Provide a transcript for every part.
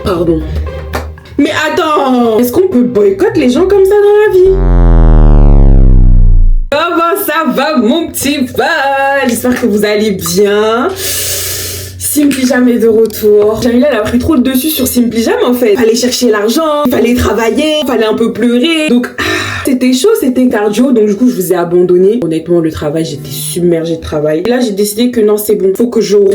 Pardon. Mais attends, est-ce qu'on peut boycotter les gens comme ça dans la vie? Comment ça va mon petit Val? J'espère que vous allez bien. Simply Jam est de retour. Jamila elle a pris trop le dessus sur Simply Jam en fait. Fallait chercher l'argent, fallait travailler, fallait un peu pleurer. Donc c'était chaud, c'était cardio. Donc du coup je vous ai abandonné. Honnêtement le travail, j'étais submergée de travail. Et là j'ai décidé que non c'est bon. Faut que j'arrive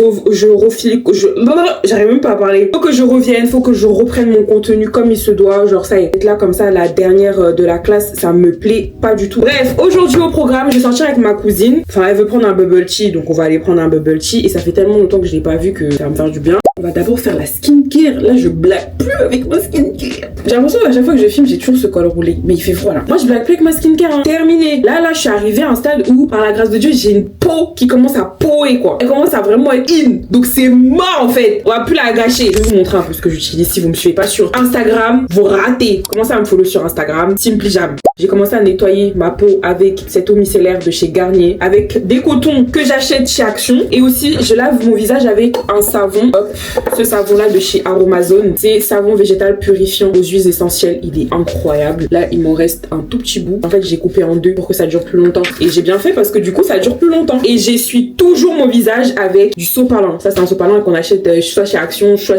même pas à parler. Faut que je revienne, faut que je reprenne mon contenu comme il se doit. Genre ça y est, être là comme ça la dernière de la classe, ça me plaît pas du tout. Bref, aujourd'hui au programme, je vais sortir avec ma cousine. Enfin elle veut prendre un bubble tea, donc on va aller prendre un bubble tea. Et ça fait tellement longtemps que je l'ai pas vu que ça va me faire du bien. On va d'abord faire la skincare. Là, je blague plus avec ma skincare. J'ai l'impression qu'à chaque fois que je filme, j'ai toujours ce col roulé. Mais il fait froid là. Moi, je blague plus avec ma skincare. Hein. Terminé. Là, je suis arrivée à un stade où, par la grâce de Dieu, j'ai une peau qui commence à poer quoi. Elle commence à vraiment être in. Donc, c'est mort en fait. On va plus la gâcher. Je vais vous montrer un peu ce que j'utilise si vous me suivez pas sur Instagram. Vous ratez. Commencez à me follow sur Instagram. Simply Jam. J'ai commencé à nettoyer ma peau avec cette eau micellaire de chez Garnier, avec des cotons que j'achète chez Action. Et aussi, je lave mon visage avec un savon. Hop, ce savon-là de chez Aromazone. C'est savon végétal purifiant aux huiles essentielles. Il est incroyable. Là, il m'en reste un tout petit bout. En fait, j'ai coupé en deux pour que ça dure plus longtemps. Et j'ai bien fait parce que du coup, ça dure plus longtemps. Et j'essuie toujours mon visage avec du sopalin. Ça, c'est un sopalin qu'on achète soit chez Action, soit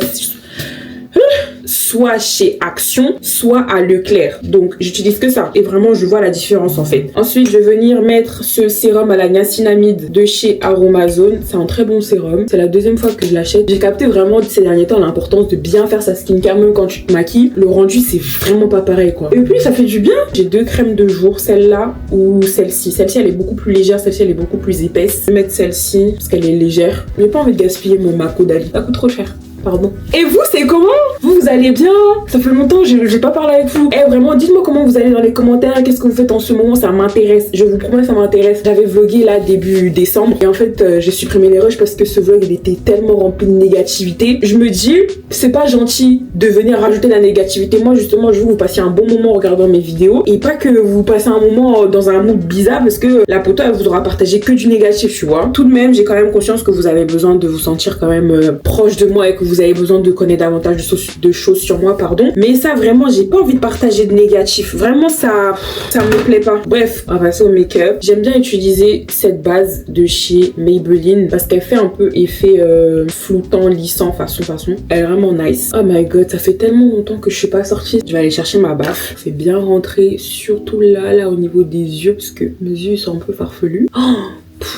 chez Action, soit à Leclerc. Donc j'utilise que ça et vraiment je vois la différence en fait. Ensuite je vais venir mettre ce sérum à la niacinamide de chez Aromazone. C'est un très bon sérum. C'est la deuxième fois que je l'achète. J'ai capté vraiment ces derniers temps l'importance de bien faire sa skincare même quand tu te maquilles. Le rendu c'est vraiment pas pareil quoi. Et puis ça fait du bien. J'ai deux crèmes de jour, celle-là ou celle-ci. Celle-ci elle est beaucoup plus légère, celle-ci elle est beaucoup plus épaisse. Je vais mettre celle-ci parce qu'elle est légère. J'ai pas envie de gaspiller mon Mako Dali. Ça coûte trop cher. Pardon. Et vous, c'est comment? Vous allez bien? Ça fait longtemps, j'ai pas parlé avec vous. Eh, vraiment, dites-moi comment vous allez dans les commentaires. Qu'est-ce que vous faites en ce moment? Ça m'intéresse. Je vous promets, ça m'intéresse. J'avais vlogué là début décembre. Et en fait, j'ai supprimé les rushs parce que ce vlog, il était tellement rempli de négativité. Je me dis, c'est pas gentil de venir rajouter de la négativité. Moi, justement, je veux que vous passiez un bon moment en regardant mes vidéos. Et pas que vous passez un moment dans un mood bizarre parce que la poto, elle voudra partager que du négatif, tu vois. Tout de même, j'ai quand même conscience que vous avez besoin de vous sentir quand même proche de moi et que vous avez besoin de connaître davantage de choses sur moi, pardon. Mais ça, vraiment, j'ai pas envie de partager de négatif. Vraiment, ça me plaît pas. Bref, on va passer au make-up. J'aime bien utiliser cette base de chez Maybelline parce qu'elle fait un peu effet floutant, lissant, façon. Elle est vraiment nice. Oh my god, ça fait tellement longtemps que je suis pas sortie. Je vais aller chercher ma baffe. C'est bien rentré, surtout là, au niveau des yeux parce que mes yeux sont un peu farfelus. Oh,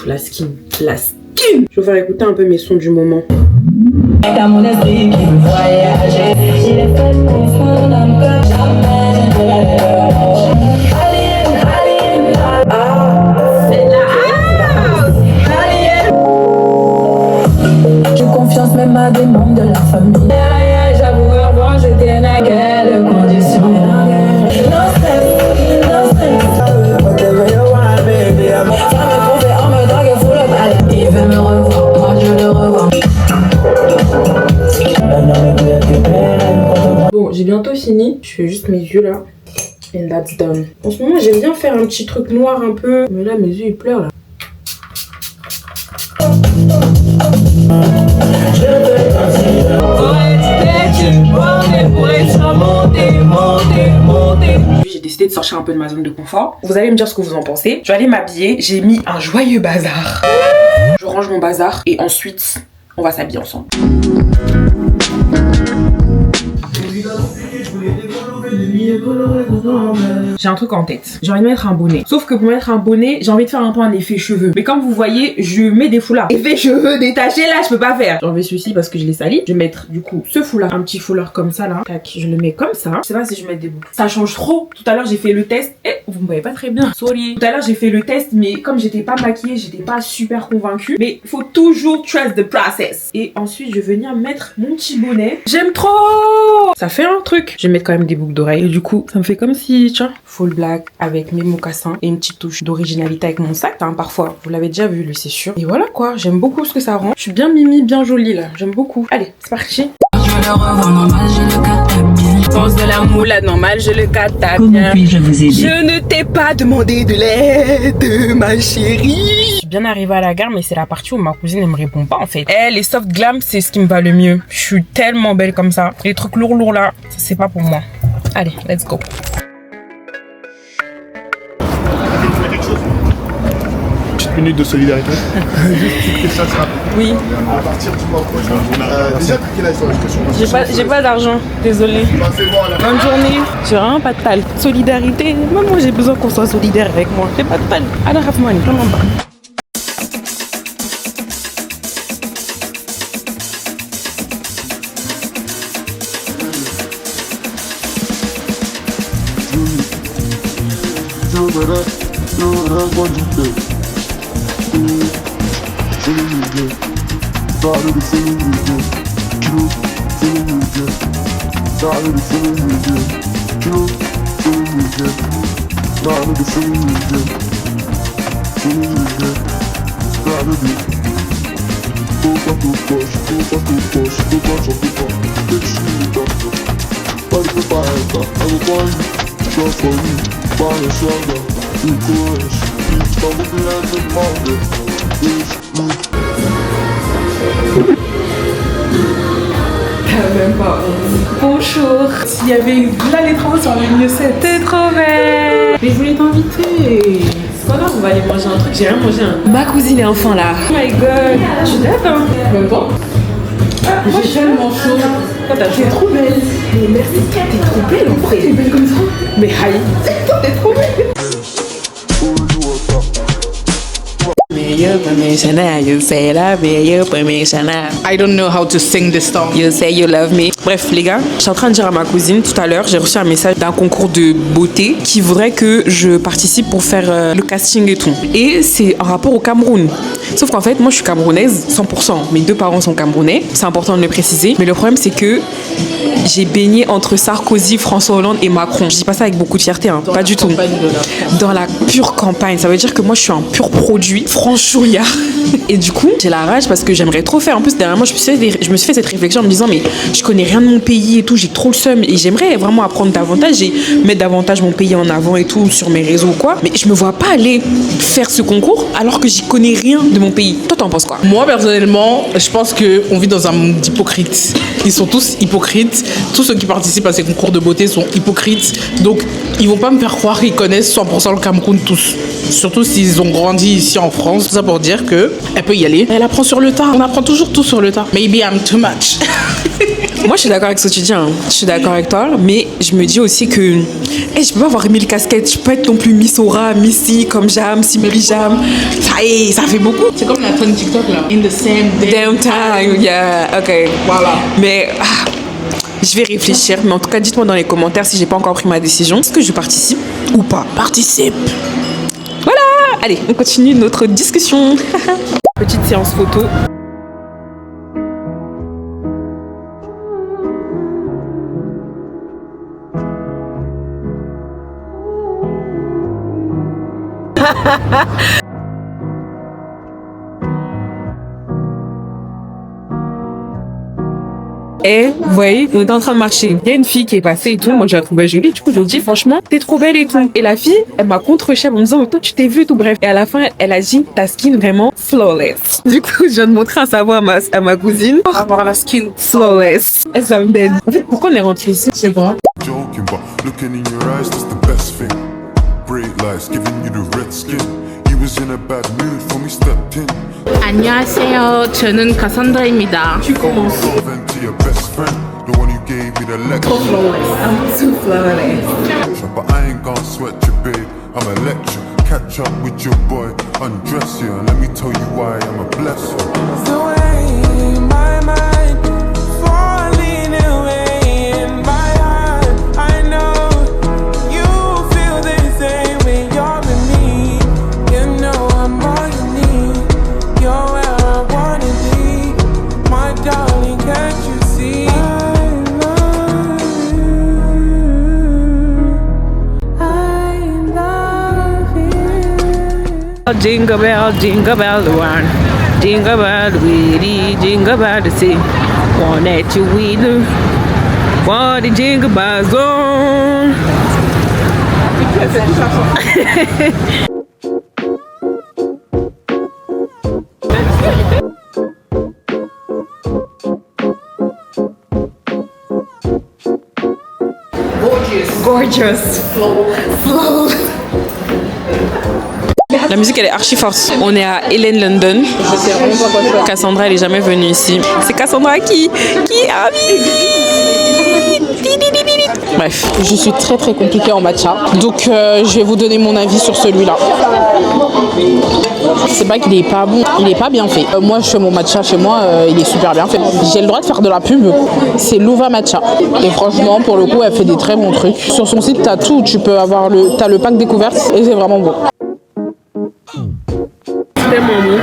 la skin. Je vais vous faire écouter un peu mes sons du moment. Dans mon esprit qui veut voyager, il est fait pour son âme que jamais. Alien, c'est la alien. J'ai confiance même à des membres de la famille. J'avoue avant j'étais à quelle condition. No stress. Whatever you want, baby. Ça me trouvait en me drague full of allez. Il veut me revoir, moi je le revois. Bon, j'ai bientôt fini. Je fais juste mes yeux là. And that's done. En ce moment, j'aime bien faire un petit truc noir un peu. Mais là, mes yeux, ils pleurent là. J'ai décidé de sortir un peu de ma zone de confort. Vous allez me dire ce que vous en pensez. Je vais aller m'habiller. J'ai mis un joyeux bazar. Je range mon bazar et ensuite, on va s'habiller ensemble. J'ai un truc en tête. J'ai envie de mettre un bonnet. Sauf que pour mettre un bonnet, j'ai envie de faire un peu un effet cheveux. Mais comme vous voyez, je mets des foulards. Effet cheveux détachés, là, je peux pas faire. J'ai enlevé celui-ci parce que je l'ai sali. Je vais mettre du coup ce foulard. Un petit foulard comme ça là. Tac, je le mets comme ça. Je sais pas si je mets des boucles. Ça change trop. Tout à l'heure, j'ai fait le test. Et vous me voyez pas très bien. Sorry. Tout à l'heure, j'ai fait le test, mais comme j'étais pas maquillée, j'étais pas super convaincue. Mais il faut toujours trust the process. Et ensuite, je vais venir mettre mon petit bonnet. J'aime trop. Ça fait un truc. Je vais mettre quand même des boucles d'oreilles. Et du coup, ça me fait comme si, tu vois, full black avec mes mocassins et une petite touche d'originalité avec mon sac. Hein, parfois, vous l'avez déjà vu, lui, c'est sûr. Et voilà quoi, j'aime beaucoup ce que ça rend. Je suis bien mimi, bien jolie là. J'aime beaucoup. Allez, c'est parti. Je le revois normal, je le capte bien. pense de la moula normale, je le cata Comment bien. puis-je vous aider? Je ne t'ai pas demandé de l'aide, ma chérie. Je suis bien arrivée à la gare, mais c'est la partie où ma cousine ne me répond pas en fait. Les soft glam, c'est ce qui me va le mieux. Je suis tellement belle comme ça. Les trucs lourds là, ça c'est pas pour moi. Allez, let's go. Minute de solidarité. Juste ça sera. Oui. À partir du mois prochain. Déjà, quelle est la situation? J'ai pas d'argent, désolée. Bonne journée. J'ai vraiment pas de tal. Solidarité. Même moi, j'ai besoin qu'on soit solidaire avec moi. J'ai pas de tal. Alors, Rafman, vraiment pas. Même pas. Bonjour. S'il y avait eu là les travaux sur le mieux 7. T'es trop belle. Mais je voulais t'inviter. C'est pas grave, on va aller manger un truc. J'ai rien mangé. Ma cousine est enfin là. Oh my god. Tu lèves hein? Même pas. Moi je suis tellement chaud. T'es trop belle. Mais merci. T'es trop belle en fait. T'es belle comme ça. Mais hi. T'es trop belle. I don't know how to sing this song. You say you love me. Bref, les gars, je suis en train de dire à ma cousine tout à l'heure, j'ai reçu un message d'un concours de beauté qui voudrait que je participe pour faire le casting et tout. Et c'est en rapport au Cameroun. Sauf qu'en fait, moi je suis camerounaise 100%. Mes deux parents sont camerounais, c'est important de le préciser. Mais le problème, c'est que j'ai baigné entre Sarkozy, François Hollande et Macron. Je dis pas ça avec beaucoup de fierté, hein. Pas du tout. Dans la pure campagne. Ça veut dire que moi je suis un pur produit franchouillard. Et du coup, j'ai la rage parce que j'aimerais trop faire. En plus, dernièrement, je me suis fait cette réflexion en me disant, mais je connais rien de mon pays et tout, j'ai trop le seum. Et j'aimerais vraiment apprendre davantage et mettre davantage mon pays en avant et tout sur mes réseaux ou quoi. Mais je me vois pas aller faire ce concours alors que j'y connais rien de mon pays. Toi, t'en penses quoi? Moi, personnellement, je pense qu'on vit dans un monde d'hypocrites. Ils sont tous hypocrites. Tous ceux qui participent à ces concours de beauté sont hypocrites. Donc, ils vont pas me faire croire qu'ils connaissent 100% le Cameroun tous. Surtout s'ils ont grandi ici en France. C'est ça pour dire qu'elle peut y aller. Elle apprend sur le tas. On apprend toujours tout sur le tas. Maybe I'm too much. Moi, je suis d'accord avec ce que tu dis. Hein. Je suis d'accord avec toi. Mais je me dis aussi que je peux pas avoir 1000 casquettes. Je peux pas être non plus Miss Aura, Missy, comme Jam, Simili Jam. Ça fait beaucoup. C'est comme la trend TikTok là. In the same damn time. Yeah, ok. Voilà. Mais je vais réfléchir. Mais en tout cas, dites-moi dans les commentaires si j'ai pas encore pris ma décision. Est-ce que je participe ou pas? Participe. Voilà. Allez, on continue notre discussion. Petite séance photo. Et vous voyez, on est en train de marcher. Il y a une fille qui est passée et tout. Moi, je la trouvais jolie. Du coup, je lui ai dit, franchement, t'es trop belle et tout. Et la fille, elle m'a contre-chef en me disant, toi, tu t'es vue, tout bref. Et à la fin, elle a dit, ta skin vraiment flawless. Du coup, je viens de montrer un savoir à ma cousine. Avoir la skin Flawless. Elle s'en dead. En fait, pourquoi on est rentré ici? C'est bon. Joking, but looking in your eyes, that's the best thing. Bright lights giving you the red skin. He was in a bad mood when we stepped in. 안녕하세요. 저는 카산드라입니다. Tu commences. Then to your best friend, the one who gave me the lecture. I'm too flawless. But I ain't gonna sweat you, babe. I'm a lecture. Catch up with your boy, undress you, and let me tell you why I'm a blessing. The way my mind falling away in my heart, I know you feel the same way you're with me. You know I'm all you need. You're where I wanna be, my darling. Can't you see? I love you. I love you. Jingle bell, the one. Jingle bell, the weedy, jingle bell, the sea. One that you wheel. What the jingle bells on. Gorgeous. Flow. La musique elle est archi forte. On est à Helen London. Cassandra elle est jamais venue ici. C'est Cassandra qui a bref, Je suis très très compliquée en matcha. Donc je vais vous donner mon avis sur celui-là. C'est pas qu'il est pas bon, il est pas bien fait. Moi je fais mon matcha chez moi, il est super bien fait. J'ai le droit de faire de la pub. C'est Louva Matcha. Et franchement pour le coup elle fait des très bons trucs. Sur son site t'as tout, tu peux avoir t'as le pack découverte et c'est vraiment bon. tellement bon.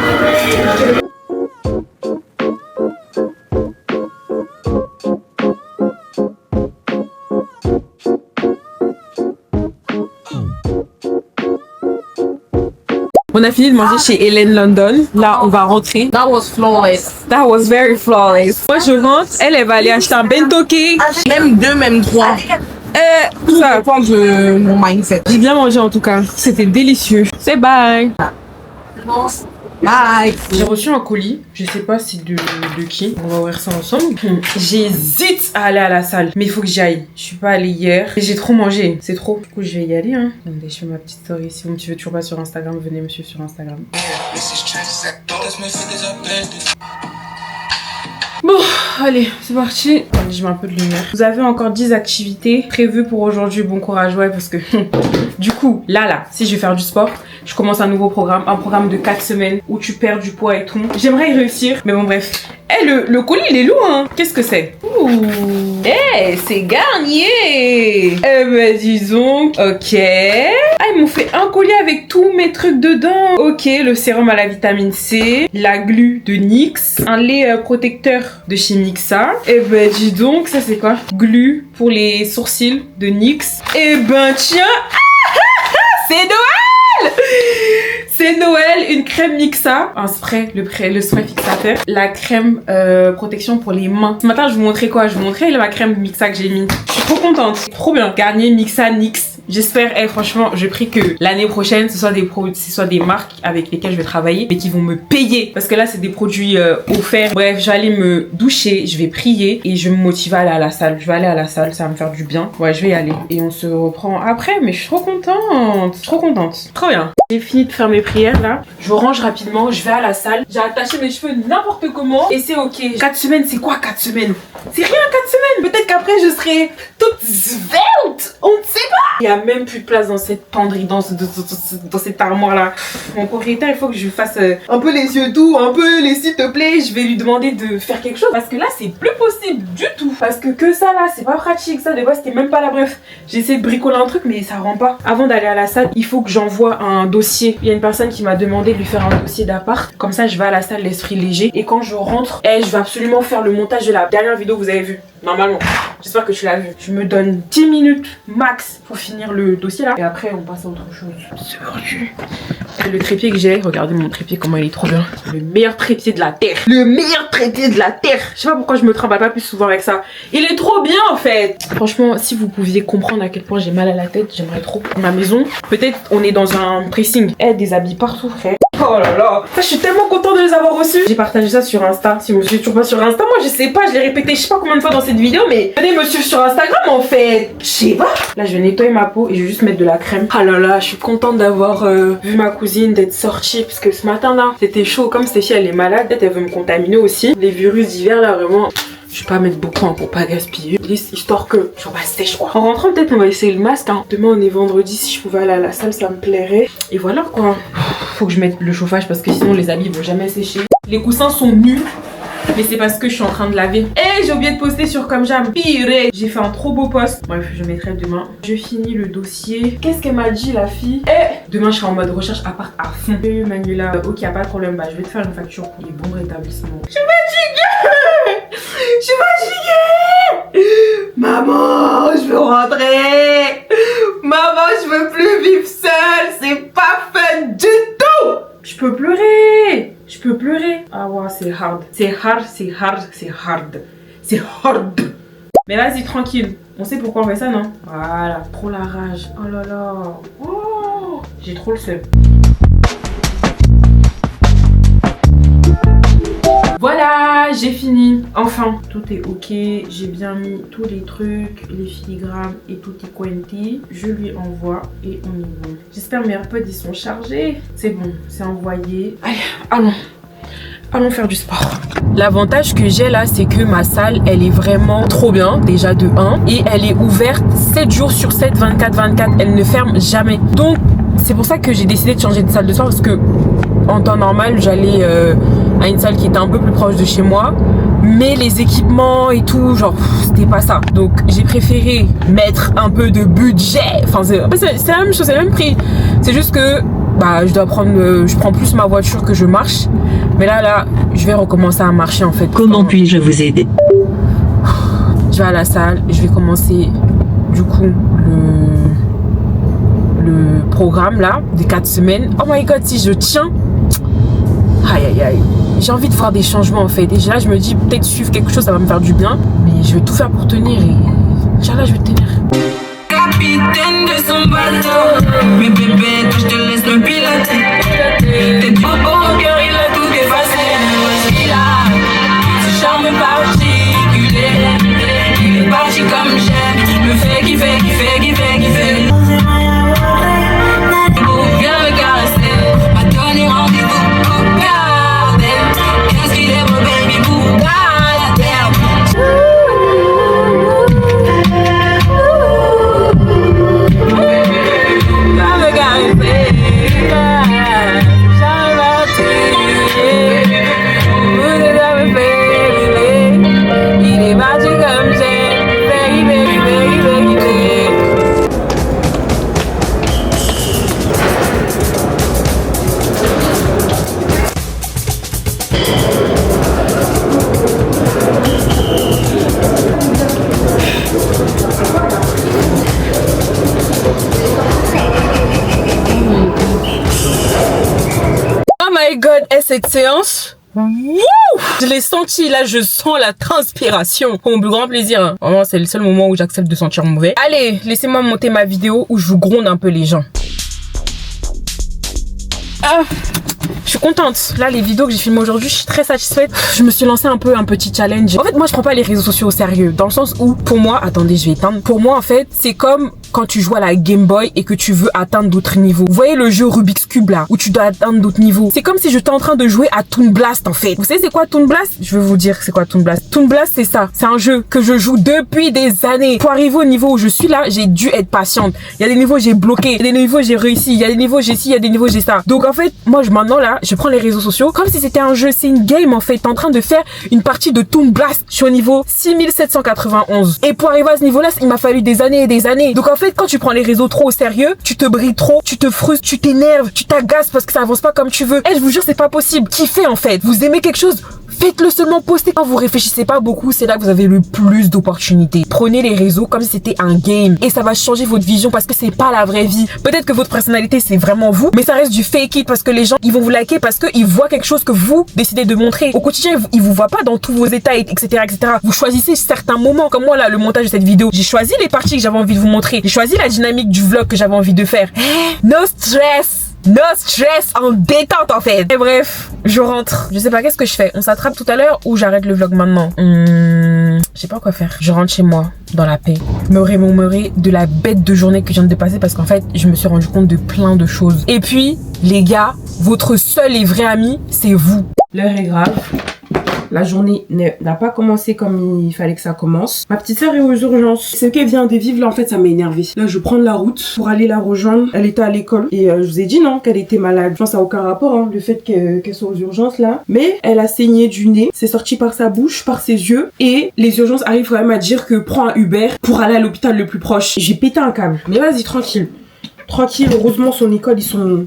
On a fini de manger chez Helen London. Là, on va rentrer. That was flawless. That was very flawless. Moi, je rentre. Elle va aller acheter un bento cake. Même 2, même 3. Ça dépend de mon mindset. J'ai bien mangé en tout cas. C'était délicieux. C'est bye. Bye. J'ai reçu un colis. Je sais pas si de qui. On va ouvrir ça ensemble. J'hésite à aller à la salle. Mais il faut que j'y aille. Je suis pas allée hier. Et j'ai trop mangé. C'est trop. Du coup, je vais y aller. Hein. Attendez, je fais ma petite story. Si vous me suivez toujours pas sur Instagram, venez me suivre sur Instagram. Bon, allez, c'est parti. Je mets un peu de lumière. Vous avez encore 10 activités prévues pour aujourd'hui. Bon courage, ouais, parce que du coup, là, si je vais faire du sport, je commence un nouveau programme. Un programme de 4 semaines où tu perds du poids et tout. J'aimerais y réussir, mais bon, bref. Eh, le colis, il est lourd, hein. Qu'est-ce que c'est? Ouh. Eh, c'est Garnier. Eh ben, disons. Ok. Ah, ils m'ont fait un colis avec tous mes trucs dedans. Ok, le sérum à la vitamine C, la glu de NYX, un lait protecteur de chez Mixa. Eh ben, dis donc, ça c'est quoi? Glu pour les sourcils de NYX. Eh ben, tiens. C'est Noël! C'est Noël, une crème Mixa, un spray, le spray fixateur, la crème protection pour les mains. Ce matin, je vous montrais quoi? Je vous montrais ma crème Mixa que j'ai mis. Je suis trop contente, trop bien. Garnier, Mixa, NYX. J'espère, franchement, je prie que l'année prochaine, ce soit des marques avec lesquelles je vais travailler, mais qui vont me payer. Parce que là, c'est des produits offerts. Bref, je vais aller me doucher, je vais prier et je vais me motiver à aller à la salle. Je vais aller à la salle, ça va me faire du bien. Ouais, je vais y aller. Et on se reprend après, mais je suis trop contente. Trop contente. Trop bien. J'ai fini de faire mes prières là. Je range rapidement, je vais à la salle. J'ai attaché mes cheveux n'importe comment et c'est ok. 4 semaines, c'est quoi 4 semaines? C'est rien 4 semaines. Peut-être qu'après je serai toute svelte. On ne sait pas. Il y a même plus de place dans cette penderie, dans cette armoire là. Mon propriétaire, il faut que je fasse un peu les yeux doux, un peu les s'il te plaît. Je vais lui demander de faire quelque chose parce que là c'est plus possible du tout. Parce que ça là, c'est pas pratique. Ça de base c'était même pas là. Bref, j'ai essayé de bricoler un truc mais ça rend pas. Avant d'aller à la salle, il faut que j'envoie un dossier. Il y a une personne qui m'a demandé de lui faire un dossier d'appart. Comme ça, je vais à la salle l'esprit léger. Et quand je rentre, je vais absolument faire le montage de la dernière vidéo que vous avez vue. Normalement. J'espère que tu l'as vu. Je me donne 10 minutes max pour finir le dossier là. Et après, on passe à autre chose. C'est parti. Le trépied que j'ai, regardez mon trépied, comment il est trop bien. Le meilleur trépied de la terre. Le meilleur trépied de la terre. Je sais pas pourquoi je me trimballe pas plus souvent avec ça. Il est trop bien en fait. Franchement, si vous pouviez comprendre à quel point j'ai mal à la tête, j'aimerais trop. Ma maison, peut-être on est dans un pressing. Des habits partout, frère. Oh là là, je suis tellement contente de les avoir reçus. J'ai partagé ça sur Insta. Si vous me suivez toujours pas sur Insta, moi je sais pas, je l'ai répété je sais pas combien de fois dans cette vidéo, mais venez me suivre sur Instagram en fait. Je sais pas. Là je vais nettoyer ma peau et je vais juste mettre de la crème. Ah là là, je suis contente d'avoir vu ma cousine, d'être sortie parce que ce matin là, c'était chaud. Comme Stéphie elle est malade, peut-être elle veut me contaminer aussi. Les virus d'hiver là vraiment. Je vais pas mettre beaucoup hein, pour pas gaspiller. Histoire que je sois pas sèche quoi. En rentrant peut-être on va essayer le masque hein. Demain on est vendredi, si je pouvais aller à la salle ça me plairait. Et voilà quoi. Faut que je mette le chauffage parce que sinon les habits vont jamais sécher. Les coussins sont nus. Mais c'est parce que je suis en train de laver. J'ai oublié de poster sur Comme J'aime. Pire. J'ai fait un trop beau post. Bref, je mettrai demain. Je finis le dossier. Qu'est-ce qu'elle m'a dit la fille? Demain je serai en mode recherche appart à fond. Manuela, ok, y'a pas de problème. Bah je vais te faire une facture pour les bons rétablissements. Je suis fatiguée. Je suis fatiguée. Maman, je veux rentrer. Maman, je veux plus vivre seule. C'est pas fun du tout. Je peux pleurer. Je peux pleurer. Ah ouais, c'est hard. C'est hard, c'est hard, c'est hard. C'est hard. Mais vas-y, tranquille. On sait pourquoi on fait ça, non? Voilà, trop la rage. Oh là là. Oh, j'ai trop le seum. Voilà, j'ai fini. Enfin, tout est ok. J'ai bien mis tous les trucs, les filigranes et tout est quanti. Je lui envoie et on est bon. J'espère mes AirPods ils sont chargés. C'est bon, c'est envoyé. Allez, allons faire du sport. L'avantage que j'ai là, c'est que ma salle, elle est vraiment trop bien, déjà de 1. Et elle est ouverte 7 jours sur 7, 24/24. Elle ne ferme jamais. Donc, c'est pour ça que j'ai décidé de changer de salle de sport parce que en temps normal, j'allais à une salle qui était un peu plus proche de chez moi. Mais les équipements et tout, genre, c'était pas ça. Donc, j'ai préféré mettre un peu de budget. Enfin, c'est la même chose, c'est le même prix. C'est juste que, bah, je prends plus ma voiture que je marche. Mais là, je vais recommencer à marcher en fait. Comment puis-je vous aider? Je vais à la salle, je vais commencer, du coup, le programme là, des 4 semaines. Oh my god, si je tiens, aïe aïe aïe, j'ai envie de voir des changements en fait. Et là je me dis peut-être suivre quelque chose, ça va me faire du bien. Mais je vais tout faire pour tenir et Inch'Allah je vais tenir. Capitaine de son bateau, mais bébé, toi je te laisse le piloter. T'es trop beau au cœur, il a tout effacé. Voici là, ce charme particulier. Il est parti comme j'aime, me fait kiffer, kiffer, kiffer, kiffer. Viens me caresser, m'a donné rendez-vous pour garder. Qu'est-ce qu'il est beau, baby, pour la terre. Cette séance, wouh, je l'ai senti, là je sens la transpiration. Pour mon plus grand plaisir, hein. Vraiment c'est le seul moment où j'accepte de sentir mauvais. Allez, laissez-moi monter ma vidéo où je vous gronde un peu les gens. Ah, je suis contente. Là, les vidéos que j'ai filmées aujourd'hui, je suis très satisfaite. Je me suis lancé un petit challenge. En fait, moi, je prends pas les réseaux sociaux au sérieux. Dans le sens où, pour moi, attendez, je vais éteindre. Pour moi, en fait, c'est comme quand tu joues à la Game Boy et que tu veux atteindre d'autres niveaux. Vous voyez le jeu Rubik's Cube là, où tu dois atteindre d'autres niveaux. C'est comme si j'étais en train de jouer à Toon Blast en fait. Vous savez c'est quoi Toon Blast? Je vais vous dire c'est quoi Toon Blast. Toon Blast c'est ça. C'est un jeu que je joue depuis des années. Pour arriver au niveau où je suis là, j'ai dû être patiente. Il y a des niveaux j'ai bloqué, il y a des niveaux j'ai réussi, il y a des niveaux j'ai ci, il y a des niveaux j'ai ça. Donc en fait, moi maintenant là, je prends les réseaux sociaux comme si c'était un jeu, c'est une game en fait. T'es en train de faire une partie de Toon Blast. Je suis au niveau 6791. Et pour arriver à ce niveau-là, il m'a fallu des années et des années. Donc en fait, quand tu prends les réseaux trop au sérieux, tu te brilles trop, tu te frustres, tu t'énerves, tu t'agaces parce que ça avance pas comme tu veux. Et je vous jure, c'est pas possible. Kiffez en fait. Vous aimez quelque chose, faites-le seulement, postez. Quand vous réfléchissez pas beaucoup, c'est là que vous avez le plus d'opportunités. Prenez les réseaux comme si c'était un game et ça va changer votre vision parce que c'est pas la vraie vie. Peut-être que votre personnalité c'est vraiment vous, mais ça reste du fake it parce que les gens ils vont vous liker parce qu'ils voient quelque chose que vous décidez de montrer. Au quotidien, ils vous voient pas dans tous vos états, etc., etc. Vous choisissez certains moments. Comme moi là, le montage de cette vidéo, j'ai choisi les parties que j'avais envie de vous montrer. J'ai choisi la dynamique du vlog que j'avais envie de faire. No stress. No stress, en détente en fait. Et bref, je rentre. Je sais pas qu'est-ce que je fais. On s'attrape tout à l'heure ou j'arrête le vlog maintenant. Je sais pas quoi faire. Je rentre chez moi dans la paix. Me remémorer de la bête de journée que je viens de passer parce qu'en fait, je me suis rendu compte de plein de choses. Et puis, les gars, votre seul et vrai ami, c'est vous. L'heure est grave. La journée n'a pas commencé comme il fallait que ça commence. Ma petite sœur est aux urgences. Ce qu'elle vient de vivre là, en fait, ça m'a énervée. Là, je prends la route pour aller la rejoindre. Elle était à l'école et je vous ai dit non qu'elle était malade. Je pense que ça n'a aucun rapport, hein, le fait qu'elle soit aux urgences là. Mais elle a saigné du nez. C'est sorti par sa bouche, par ses yeux. Et les urgences arrivent quand même à dire que prends un Uber pour aller à l'hôpital le plus proche. J'ai pété un câble. Mais vas-y, tranquille. Tranquille, heureusement son école, ils sont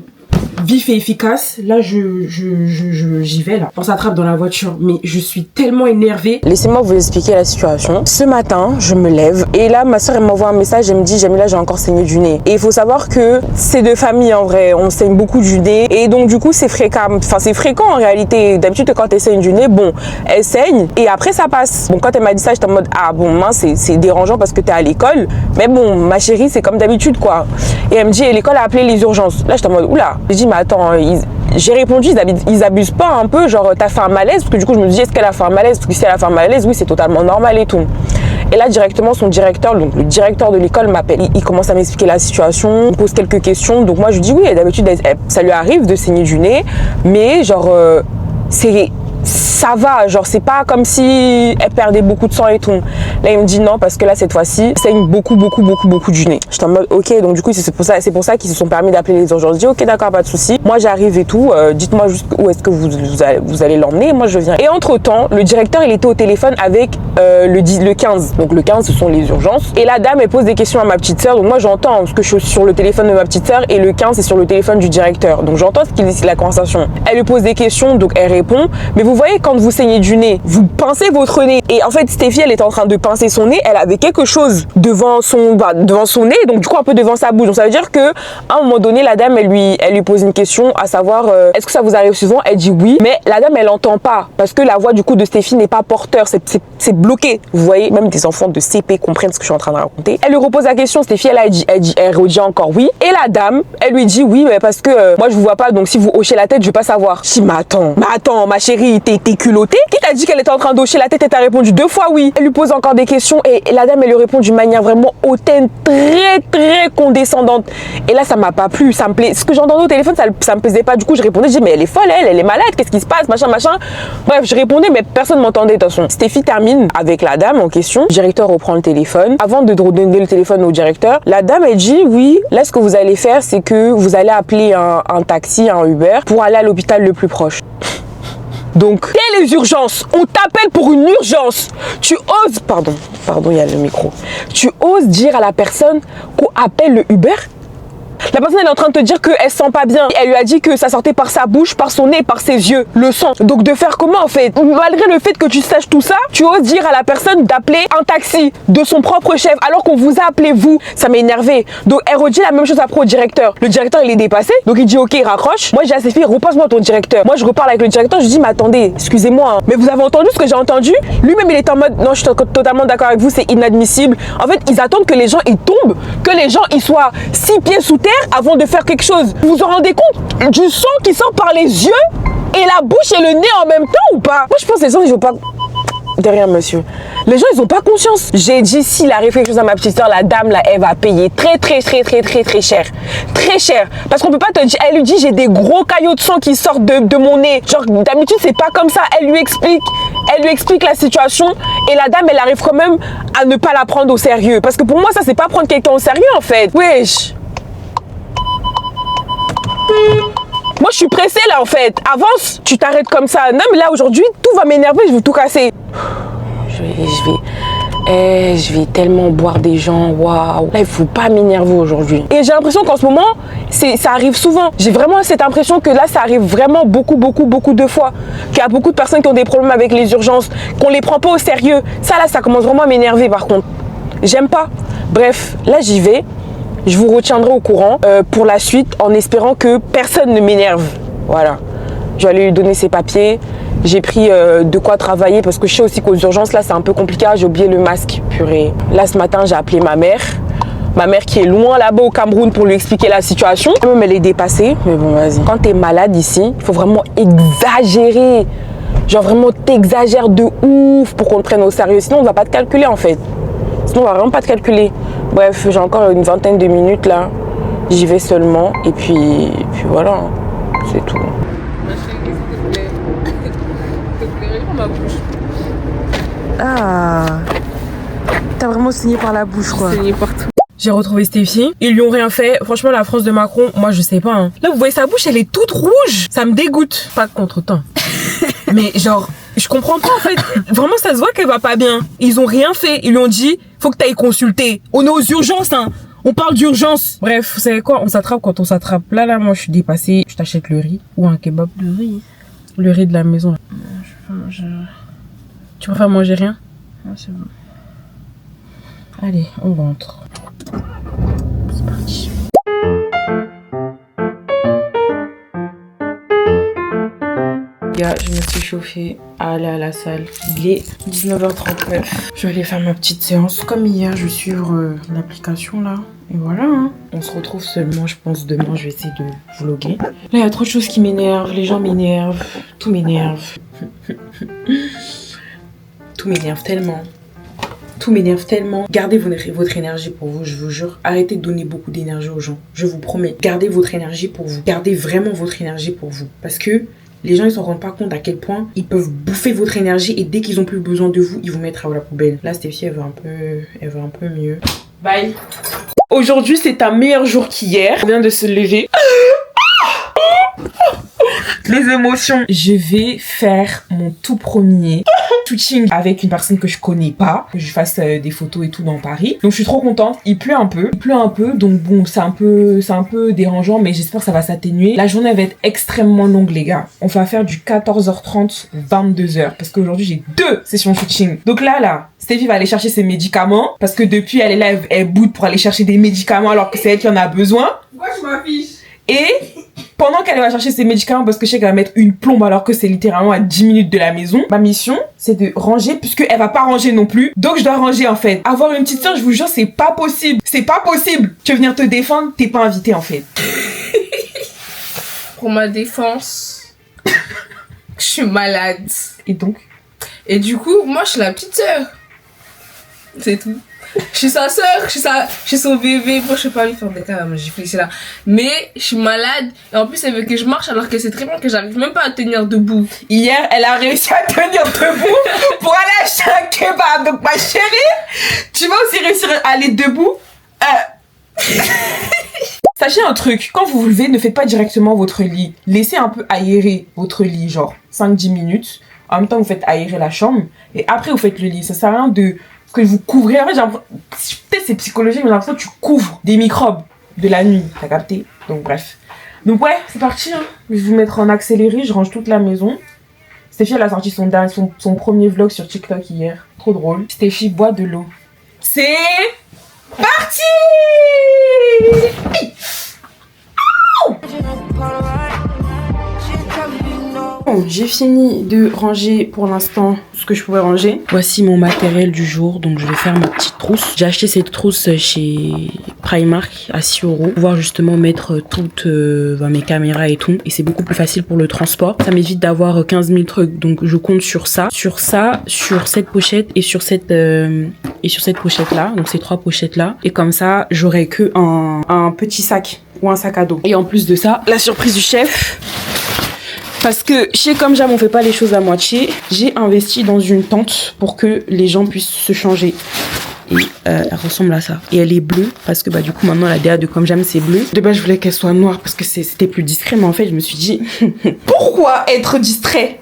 vif et efficace. Là, j'y vais là. On s'attrape dans la voiture, mais je suis tellement énervée. Laissez-moi vous expliquer la situation. Ce matin, je me lève et là, ma soeur elle m'envoie un message. Elle me dit, Jamila, j'ai encore saigné du nez. Et il faut savoir que c'est de famille en vrai. On saigne beaucoup du nez et donc du coup, c'est fréquent. Enfin, c'est fréquent en réalité. D'habitude, quand elle saigne du nez, bon, elle saigne et après ça passe. Bon, quand elle m'a dit ça, j'étais en mode ah bon, mince, c'est dérangeant parce que t'es à l'école. Mais bon, ma chérie, c'est comme d'habitude quoi. Et elle me dit, l'école a appelé les urgences. Là, j'étais en mode oula. J'ai dit, mais attends, j'ai répondu, ils abusent pas un peu, genre t'as fait un malaise, parce que du coup je me dis est-ce qu'elle a fait un malaise, parce que si elle a fait un malaise, oui c'est totalement normal et tout. Et là directement son directeur, donc le directeur de l'école m'appelle, il commence à m'expliquer la situation, il me pose quelques questions, donc moi je lui dis oui, d'habitude ça lui arrive de saigner du nez, mais genre ça va, genre c'est pas comme si elle perdait beaucoup de sang et tout. Là il me dit non parce que là cette fois-ci saigne beaucoup du nez. J'étais en mode ok, donc du coup c'est pour ça qu'ils se sont permis d'appeler les urgences. Je dis ok d'accord, pas de souci. Moi j'arrive et tout, dites-moi juste où est-ce que vous allez l'emmener, moi je viens. Et entre temps le directeur il était au téléphone avec le 15. Donc le 15 ce sont les urgences. Et la dame elle pose des questions à ma petite soeur, donc moi j'entends parce que je suis sur le téléphone de ma petite soeur et le 15 c'est sur le téléphone du directeur. Donc j'entends ce qu'il dit, la conversation. Elle lui pose des questions, donc elle répond. Mais vous voyez quand vous saignez du nez, vous pincez votre nez. Et en fait, Stéphie, elle était en train de pincer son nez. Elle avait quelque chose devant son nez, donc du coup un peu devant sa bouche. Donc ça veut dire que à un moment donné, la dame, elle lui pose une question, à savoir, est-ce que ça vous arrive souvent? Elle dit oui, mais la dame, elle entend pas parce que la voix du coup de Stéphie n'est pas porteur, c'est bloqué. Vous voyez, même des enfants de CP comprennent ce que je suis en train de raconter. Elle lui repose la question. Stéphie, elle redit encore oui. Et la dame, elle lui dit oui, mais parce que moi je vous vois pas, donc si vous hochez la tête, je vais pas savoir. Je dis mais attends, ma chérie, t'es culottée. Qui t'a dit qu'elle était en train d'hocher la tête et t'as répondu 2 fois oui? Elle lui pose encore des questions et la dame elle lui répond d'une manière vraiment hautaine, très condescendante. Et là ça m'a pas plu, ça me plaît. Ce que j'entendais au téléphone ça me plaisait pas. Du coup je répondais, je dis mais elle est folle, elle est malade, qu'est-ce qui se passe, machin. Bref, je répondais mais personne m'entendait de toute façon. Stéphie termine avec la dame en question. Le directeur reprend le téléphone. Avant de donner le téléphone au directeur, la dame elle dit oui, là ce que vous allez faire c'est que vous allez appeler un taxi, un Uber pour aller à l'hôpital le plus proche. Donc, dès les urgences, on t'appelle pour une urgence. Tu oses, pardon, il y a le micro. Tu oses dire à la personne qu'on appelle le Uber? La personne elle est en train de te dire qu'elle se sent pas bien. Elle lui a dit que ça sortait par sa bouche, par son nez, par ses yeux, le sang. Donc de faire comment en fait? Malgré le fait que tu saches tout ça, tu oses dire à la personne d'appeler un taxi de son propre chef alors qu'on vous a appelé vous. Ça m'a énervé. Donc elle redit la même chose après au directeur. Le directeur il est dépassé, donc il dit ok, il raccroche. Moi j'ai assez fait, repasse-moi ton directeur. Moi je reparle avec le directeur, je dis mais attendez, excusez-moi, hein, mais vous avez entendu ce que j'ai entendu? Lui-même il est en mode non, je suis totalement d'accord avec vous, c'est inadmissible. En fait ils attendent que les gens ils tombent, que les gens ils soient 6 pieds sous terre avant de faire quelque chose. Vous vous rendez compte du sang qui sort par les yeux et la bouche et le nez en même temps ou pas? Moi je pense que les gens ils ont pas... Derrière monsieur. Les gens ils ont pas conscience. J'ai dit si la réflexion à ma petite soeur, la dame là, elle va payer très cher. Très cher. Parce qu'on peut pas te dire, elle lui dit j'ai des gros caillots de sang qui sortent de mon nez. Genre d'habitude c'est pas comme ça. Elle lui explique la situation et la dame elle arrive quand même à ne pas la prendre au sérieux. Parce que pour moi ça c'est pas prendre quelqu'un au sérieux en fait. Wesh. Moi je suis pressée là en fait. Avance, tu t'arrêtes comme ça. Non mais là aujourd'hui tout va m'énerver, je vais tout casser. Je vais tellement boire des gens, waouh. Là il faut pas m'énerver aujourd'hui. Et j'ai l'impression qu'en ce moment ça arrive souvent. J'ai vraiment cette impression que là ça arrive vraiment beaucoup de fois. Qu'il y a beaucoup de personnes qui ont des problèmes avec les urgences, qu'on les prend pas au sérieux. Ça là ça commence vraiment à m'énerver par contre. J'aime pas. Bref, là j'y vais. Je vous retiendrai au courant pour la suite en espérant que personne ne m'énerve. Voilà. Je vais aller lui donner ses papiers. J'ai pris de quoi travailler parce que je sais aussi qu'aux urgences, là, c'est un peu compliqué. J'ai oublié le masque, purée. Là, ce matin, j'ai appelé ma mère. Ma mère qui est loin là-bas au Cameroun pour lui expliquer la situation. Même elle est dépassée. Mais bon, vas-y. Quand t'es malade ici, il faut vraiment exagérer. Genre vraiment t'exagères de ouf pour qu'on te prenne au sérieux. Sinon, on va pas te calculer en fait. Sinon, on va vraiment pas te calculer. Bref, j'ai encore une vingtaine de minutes là. J'y vais seulement. Et puis voilà. C'est tout. Ah. T'as vraiment saigné par la bouche quoi. Saigné partout. J'ai retrouvé Stéphie. Ils lui ont rien fait. Franchement, la France de Macron, moi je sais pas. Hein. Là, vous voyez sa bouche, elle est toute rouge. Ça me dégoûte. Pas contre temps. Mais genre, je comprends pas en fait. Vraiment, ça se voit qu'elle va pas bien. Ils ont rien fait. Ils lui ont dit, faut que t'ailles consulter. On est aux urgences, hein. On parle d'urgence. Bref, vous savez quoi? On s'attrape quand on s'attrape. Là, moi, je suis dépassée. Je t'achète le riz ou un kebab. Le riz. Le riz de la maison. Je peux pas manger. Tu préfères manger rien? Ouais, c'est bon. Allez, on rentre. C'est parti. Gars, je me suis chauffée à aller à la salle. Il est 19h39. Je vais aller faire ma petite séance. Comme hier, je vais suivre l'application là. Et voilà, hein. On se retrouve seulement, je pense, demain, je vais essayer de vlogger. Là, il y a trop de choses qui m'énervent. Les gens m'énervent. Tout m'énerve. Tout m'énerve tellement. Tout m'énerve tellement. Gardez votre énergie pour vous, je vous jure. Arrêtez de donner beaucoup d'énergie aux gens. Je vous promets. Gardez votre énergie pour vous. Gardez vraiment votre énergie pour vous. Parce que les gens, ils s'en rendent pas compte à quel point ils peuvent bouffer votre énergie et dès qu'ils ont plus besoin de vous, ils vous mettent à la poubelle. Là, Stéphie, elle va un peu mieux. Bye. Aujourd'hui, c'est un meilleur jour qu'hier. On vient de se lever. Les émotions. Je vais faire mon tout premier shooting avec une personne que je connais pas, que je fasse des photos et tout dans Paris. Donc je suis trop contente. Il pleut un peu, donc bon, c'est un peu dérangeant, mais j'espère que ça va s'atténuer. La journée va être extrêmement longue, les gars. On va faire du 14h30 22h parce qu'aujourd'hui j'ai 2 sessions shooting. Donc là, Stéphie va aller chercher ses médicaments parce que depuis elle est là, elle boude pour aller chercher des médicaments alors que c'est elle qui en a besoin. Pourquoi je m'affiche? Et pendant qu'elle va chercher ses médicaments, parce que je sais qu'elle va mettre une plombe alors que c'est littéralement à 10 minutes de la maison, ma mission, c'est de ranger, puisqu'elle va pas ranger non plus. Donc je dois ranger en fait. Avoir une petite soeur, je vous jure, c'est pas possible. C'est pas possible. Tu veux venir te défendre, t'es pas invité en fait. Pour ma défense, je suis malade. Et du coup, moi, je suis la petite sœur. C'est tout. Je suis sa sœur, je suis son bébé. Bon, je sais pas lui faire des cas, j'ai fait là. Mais je suis malade. Et en plus, elle veut que je marche alors que c'est très bien que j'arrive même pas à tenir debout. Hier, elle a réussi à tenir debout pour aller acheter un kebab. Donc, ma chérie, tu vas aussi réussir à aller debout. Sachez un truc, quand vous vous levez, ne faites pas directement votre lit. Laissez un peu aérer votre lit, genre 5-10 minutes. En même temps, vous faites aérer la chambre. Et après, vous faites le lit. Ça sert à rien que vous couvrez. En fait, peut-être c'est psychologique, mais j'ai l'impression que tu couvres des microbes de la nuit. T'as capté? Donc bref. Donc ouais, c'est parti. Hein. Je vais vous mettre en accéléré. Je range toute la maison. Stéphie, elle a sorti son premier vlog sur TikTok hier. Trop drôle. Stéphie boit de l'eau. C'est parti. Bon, j'ai fini de ranger pour l'instant ce que je pouvais ranger. Voici mon matériel du jour, donc je vais faire ma petite trousse. J'ai acheté cette trousse chez Primark à 6 €. Pour pouvoir justement mettre toutes mes caméras et tout. Et c'est beaucoup plus facile pour le transport. Ça m'évite d'avoir 15 000 trucs, donc je compte sur ça. Sur cette pochette et sur cette pochette là. Donc ces 3 pochettes là. Et comme ça, j'aurai que un petit sac ou un sac à dos. Et en plus de ça, la surprise du chef. Parce que chez Comme J'aime, on fait pas les choses à moitié. J'ai investi dans une tente pour que les gens puissent se changer. Et elle ressemble à ça. Et elle est bleue parce que du coup maintenant la DA de Comme J'aime c'est bleu. De base je voulais qu'elle soit noire parce que c'était plus discret. Mais en fait je me suis dit pourquoi être discret?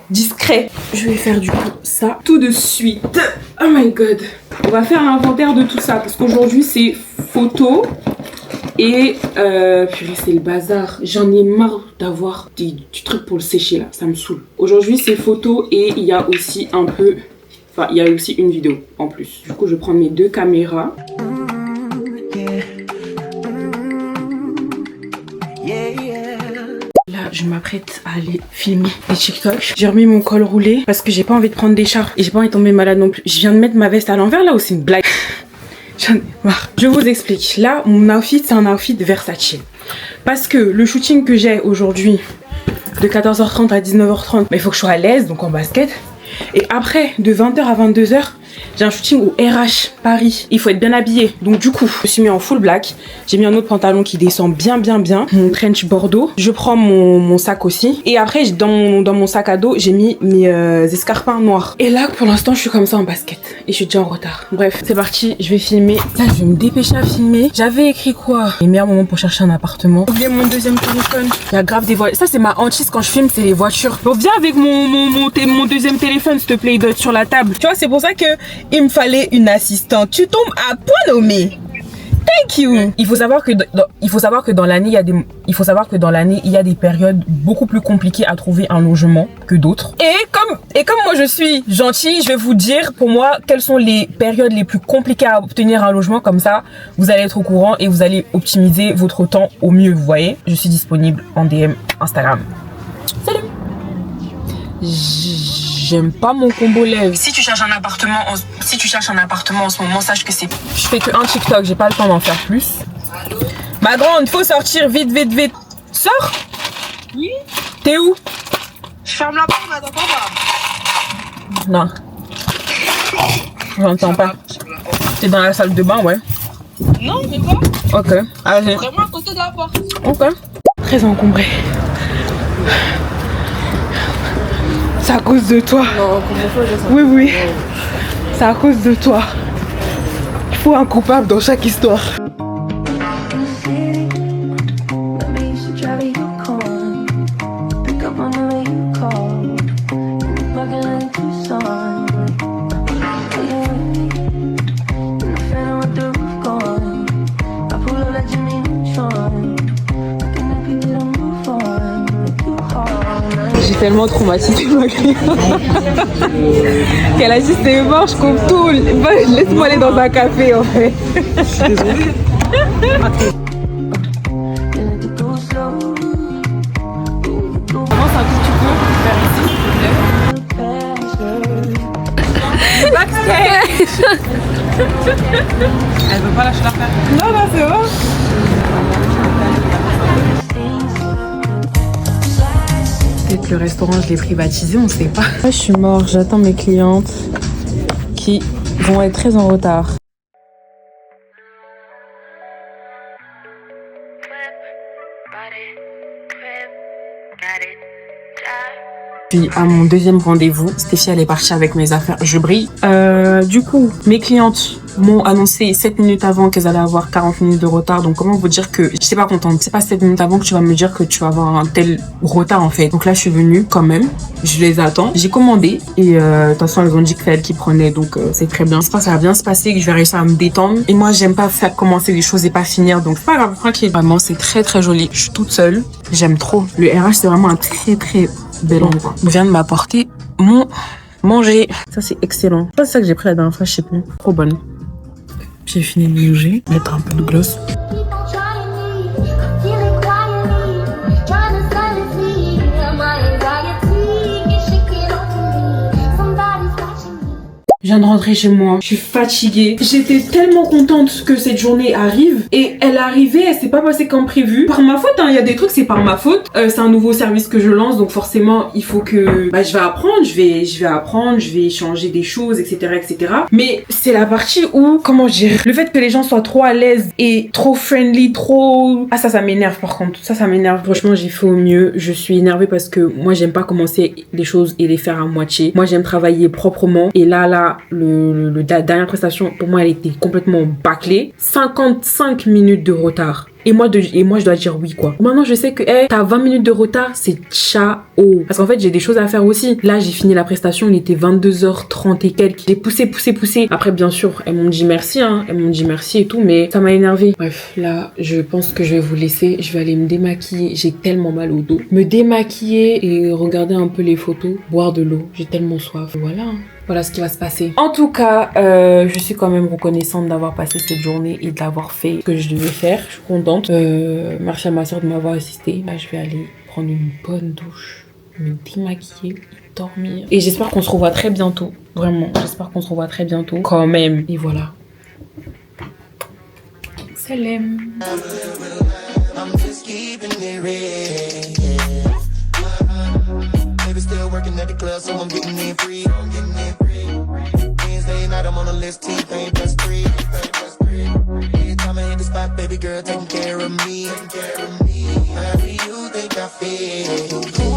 Je vais faire du coup ça tout de suite. Oh my god. On va faire un inventaire de tout ça parce qu'aujourd'hui c'est photo. Et purée, c'est le bazar. J'en ai marre d'avoir du truc pour le sécher là. Ça me saoule. Aujourd'hui, c'est photo et il y a aussi un peu... Enfin, il y a aussi une vidéo en plus. Du coup, je prends mes 2 caméras. Là, je m'apprête à aller filmer des TikTok. J'ai remis mon col roulé parce que j'ai pas envie de prendre d'écharpe. Et j'ai pas envie de tomber malade non plus. Je viens de mettre ma veste à l'envers là ou c'est une blague? J'en ai marre. Je vous explique. Là, mon outfit, c'est un outfit Versace. Parce que le shooting que j'ai aujourd'hui, de 14h30 à 19h30, il faut que je sois à l'aise, donc en basket. Et après, de 20h à 22h, j'ai un shooting au RH Paris. Il faut être bien habillé. Donc du coup, je me suis mis en full black. J'ai mis un autre pantalon qui descend bien. Mon trench bordeaux. Je prends mon sac aussi. Et après, dans mon sac à dos, j'ai mis mes escarpins noirs. Et là, pour l'instant, je suis comme ça en basket. Et je suis déjà en retard. Bref, c'est parti. Je vais filmer. Là, je vais me dépêcher à filmer. J'avais écrit quoi? Les meilleurs moments pour chercher un appartement. J'ai oublié mon deuxième téléphone. Il y a grave des voitures. Ça, c'est ma hantise quand je filme, c'est les voitures. Donc viens avec mon deuxième téléphone, s'il te plaît. Il doit être sur la table. Tu vois, c'est pour ça que il me fallait une assistante. Tu tombes à point nommé. Thank you. Il faut savoir que dans l'année, il y a des périodes beaucoup plus compliquées à trouver un logement que d'autres. Et comme moi je suis gentille, je vais vous dire pour moi quelles sont les périodes les plus compliquées à obtenir un logement. Comme ça, vous allez être au courant et vous allez optimiser votre temps au mieux. Vous voyez, je suis disponible en DM Instagram. Salut. J'aime pas mon combo lèvres. Si tu cherches un appartement en ce moment, sache que c'est... Je fais que un TikTok, j'ai pas le temps d'en faire plus. Ma grande, faut sortir vite. Sors. Oui. T'es où? Je ferme la porte, mais t'entends pas. Non. J'entends pas. T'es dans la salle de bain, ouais. Non, même pas. Ok. Allez. Vraiment à côté de la porte. Ok. Très encombré. C'est à cause de toi. Non, comment ça, Oui. C'est à cause de toi. Il faut un coupable dans chaque histoire. J'ai tellement traumatisé ma cliente qu'elle a dit c'est mort, je coupe tout. Laisse-moi aller dans un café en fait. Je suis désolée. Commence un tout petit peu vers ici, s'il te plaît. Backstage. Elle veut pas lâcher l'affaire. Non, c'est bon. Peut-être le restaurant, je l'ai privatisé, on sait pas. Je suis mort, j'attends mes clientes qui vont être très en retard. Puis à mon deuxième rendez-vous, Stéphie elle est partie avec mes affaires, je brille. Du coup, mes clientes m'ont annoncé 7 minutes avant qu'elles allaient avoir 40 minutes de retard. Donc comment vous dire que je suis pas contente. C'est pas 7 minutes avant que tu vas me dire que tu vas avoir un tel retard en fait. Donc là je suis venue quand même, je les attends. J'ai commandé et de toute façon elles ont dit que c'est elles qui prenaient, donc c'est très bien. J'espère que ça va bien se passer, que je vais réussir à me détendre. Et moi j'aime pas faire commencer les choses et pas finir, donc c'est pas grave, tranquille. Vraiment c'est très très joli. Je suis toute seule, j'aime trop. Le RH c'est vraiment un très très bel endroit. On vient de m'apporter mon manger. Ça c'est excellent. C'est pas ça que j'ai pris la dernière fois, je sais plus. Trop bonne. J'ai fini de manger, mettre un peu de gloss. Je viens de rentrer chez moi, je suis fatiguée. J'étais tellement contente que cette journée arrive et elle est arrivée, elle s'est pas passée comme prévu. Par ma faute, il y a des trucs, c'est par ma faute. C'est un nouveau service que je lance, donc forcément, il faut que je vais apprendre, je vais apprendre, je vais changer des choses, etc. Mais c'est la partie où, comment dire, le fait que les gens soient trop à l'aise et trop friendly, trop... Ah ça m'énerve par contre, ça m'énerve. Franchement, j'ai fait au mieux, je suis énervée parce que moi, j'aime pas commencer les choses et les faire à moitié. Moi, j'aime travailler proprement et là, la dernière prestation, pour moi, elle était complètement bâclée. 55 minutes de retard. Et moi, je dois dire oui, quoi. Maintenant, je sais que, t'as 20 minutes de retard, c'est ciao. Parce qu'en fait, j'ai des choses à faire aussi. Là, j'ai fini la prestation, il était 22h30 et quelques. J'ai poussé. Après, bien sûr, elles m'ont dit merci, Elles m'ont dit merci et tout, mais ça m'a énervé. Bref, là, je pense que je vais vous laisser. Je vais aller me démaquiller. J'ai tellement mal au dos. Me démaquiller et regarder un peu les photos. Boire de l'eau. J'ai tellement soif. Voilà ce qui va se passer. En tout cas, je suis quand même reconnaissante d'avoir passé cette journée et d'avoir fait ce que je devais faire. Je suis contente. Merci à ma soeur de m'avoir assistée. Là, je vais aller prendre une bonne douche, me démaquiller, dormir. Et j'espère qu'on se revoit très bientôt. Vraiment, j'espère qu'on se revoit très bientôt. Quand même. Et voilà. Salam. Still working at the club, so I'm getting in free. Wednesday night, I'm on the list, T-Pain plus 3. Every time I hit the spot, baby girl taking care of me. How do you think I feel?